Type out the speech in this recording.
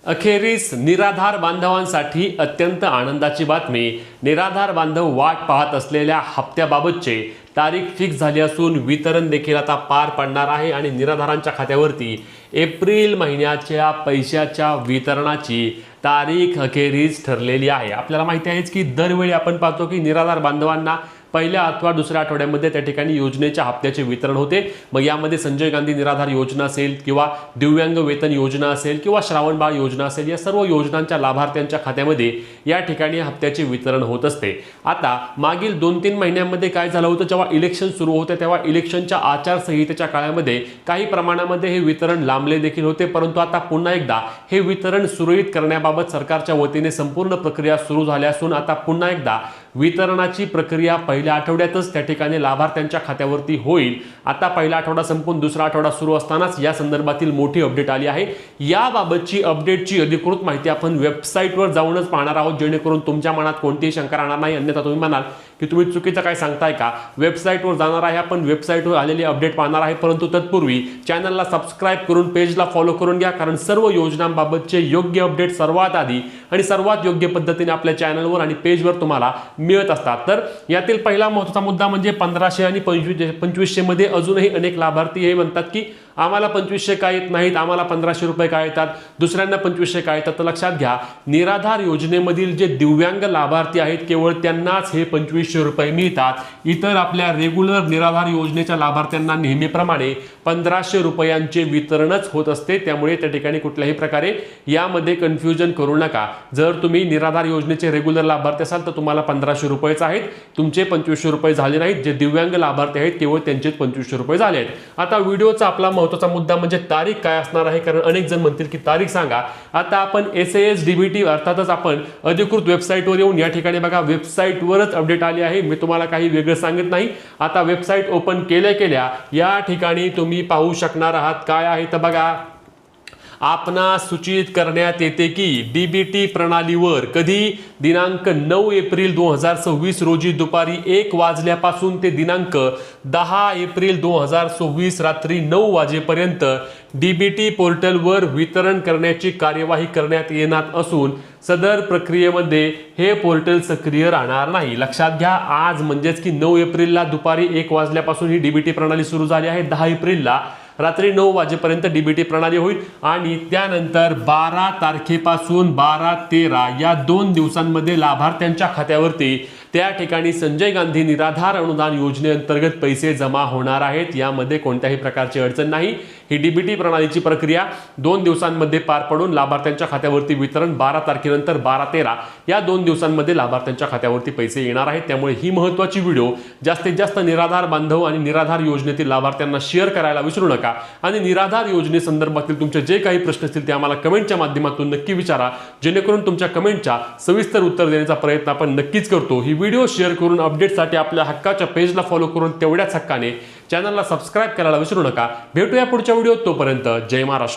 अखेरीस निराधार बांधवांसाठी अत्यंत आनंदाची बातमी। निराधार बांधव वाट पाहत असलेल्या हप्त्याबाबतचे तारीख फिक्स झाली असून वितरण देखील आता पार पडणार आहे आणि निराधारांच्या खात्यावरती एप्रिल महिन्याच्या पैशाच्या वितरणाची तारीख अखेरीस ठरलेली आहे। आपल्याला माहिती आहे की दरवेळी आपण पाहतो की निराधार बांधवांना पहिल्या अथवा दुसऱ्या आठवड्यामध्ये त्या ठिकाणी योजनेच्या हप्त्याचे वितरण होते। मग यामध्ये संजय गांधी निराधार योजना असेल किंवा दिव्यांग वेतन योजना असेल किंवा श्रावणबाळ योजना असेल, या सर्व योजनांच्या लाभार्थ्यांच्या खात्यामध्ये या ठिकाणी हप्त्याचे वितरण होत असते। आता मागील 2-3 महिन्यांमध्ये काय झालं होतं, जेव्हा इलेक्शन सुरू होते तेव्हा इलेक्शनच्या आचारसंहितेच्या काळामध्ये काही प्रमाणामध्ये हे वितरण लांबले देखील होते, परंतु आता पुन्हा एकदा हे वितरण सुरळीत करण्याबाबत सरकारच्या वतीने संपूर्ण प्रक्रिया सुरू झाली असून आता पुन्हा एकदा वितरणाची प्रक्रिया पहिल्या आठवड्यातच त्या ठिकाणी लाभार्थ्यांच्या खात्यावरती होईल। आता पहिला आठवडा संपून दुसरा आठवडा सुरू असतानाच या संदर्भातील मोठी अपडेट आली आहे। याबाबतची अपडेटची अधिकृत माहिती आपण वेबसाईटवर जाऊनच पाहणार आहोत, जेणेकरून तुमच्या मनात कोणतीही शंका राहणार नाही। अन्यथा तुम्ही म्हणाल की तुम्ही चुकीचं काय सांगताय का, वेबसाईटवर जाणार आहे, आपण वेबसाईटवर आलेली अपडेट पाहणार आहे, परंतु तत्पूर्वी चॅनलला सबस्क्राइब करून पेजला फॉलो करून घ्या, कारण सर्व योजनांबाबतचे योग्य अपडेट सर्वात आधी आणि सर्वात योग्य पद्धतीने आपल्या चॅनलवर आणि पेजवर तुम्हाला मिळत असतात। तर यातील पहिला महत्त्वाचा मुद्दा म्हणजे 1500 आणि 2500 मध्ये अजूनही अनेक लाभार्थी हे म्हणतात की आम्हाला 2500 का येत नाहीत, आम्हाला 1500 रुपये का येतात, दुसऱ्यांना 2500 का येतात। तर लक्षात घ्या, निराधार योजनेमधील जे दिव्यांग लाभार्थी आहेत केवळ त्यांनाच हे 2500 रुपये मिळतात। इतर आपल्या रेग्युलर निराधार योजनेच्या लाभार्थ्यांना नेहमीप्रमाणे 1500 रुपयांचे वितरणच होत असते। त्यामुळे त्या ठिकाणी कुठल्याही प्रकारे यामध्ये कन्फ्युजन करू नका। जर तुम्ही निराधार योजनेचे रेग्युलर लाभार्थी असाल तर तुम्हाला 1500 रुपयेच आहेत, तुमचे 2500 रुपये झाले नाहीत। जे दिव्यांग लाभार्थी आहेत केवळ त्यांचे 2500 रुपये झाले आहेत। आता व्हिडिओचा आपला महत्त्वाचा मुद्दा म्हणजे तारीख काय असणार आहे, कारण अनेक जण म्हणतील की तारीख सांगा। आता आपण SAS DBT अर्थातच आपण अधिकृत वेबसाईटवर येऊन या ठिकाणी बघा, वेबसाईटवरच अपडेट आली आहे, मी तुम्हाला काही वेगळं सांगत नाही। आता वेबसाईट ओपन केल्या या ठिकाणी तुम्ही पाहू शकणार आहात काय आहे तर बघा, आपणास सूचित करण्यात येते की DBT प्रणालीवर कधी दिनांक 9 एप्रिल 2026 रोजी दुपारी 1 वाजल्यापासून ते दिनांक 10 एप्रिल 2026 रात्री 9 वाजेपर्यंत DBT पोर्टलवर वितरण करण्याची कार्यवाही करण्यात येणार असून सदर प्रक्रियेमध्ये हे पोर्टल सक्रिय राहणार नाही। लक्षात घ्या, आज म्हणजेच की 9 एप्रिलला दुपारी 1 वाजल्यापासून ही DBT प्रणाली सुरू झाली आहे। 10 एप्रिलला रात्री 9 वाजेपर्यंत DBT प्रणाली होईल आणि त्यानंतर 12 तारखेपासून 12-13 या 2 दिवसांमध्ये लाभार्थ्यांच्या खात्यावरती त्या ठिकाणी संजय गांधी निराधार अनुदान योजनेअंतर्गत पैसे जमा होणार आहेत। यामध्ये कोणत्याही प्रकारची अडचण नाही। ही DBT प्रणालीची प्रक्रिया 2 दिवसांमध्ये पार पडून लाभार्थ्यांच्या खात्यावरती वितरण 12 तारखेनंतर 12-13 या 2 दिवसांमध्ये लाभार्थ्यांच्या खात्यावरती पैसे येणार आहेत। त्यामुळे ही महत्त्वाची व्हिडिओ जास्तीत जास्त निराधार बांधव आणि निराधार योजनेतील लाभार्थ्यांना शेअर करायला विसरू नका आणि निराधार योजनेसंदर्भातील तुमचे जे काही प्रश्न असतील ते आम्हाला कमेंटच्या माध्यमातून नक्की विचारा, जेणेकरून तुमच्या कमेंटच्या सविस्तर उत्तर देण्याचा प्रयत्न आपण नक्कीच करतो। ही व्हिडिओ शेअर करून अपडेटसाठी आपल्या हक्काच्या पेजला फॉलो करून तेवढ्याच हक्काने चॅनलला सबस्क्राइब करायला विसरू नका। भेटूया पुढच्या व्हिडिओत, तोपर्यंत जय महाराष्ट्र।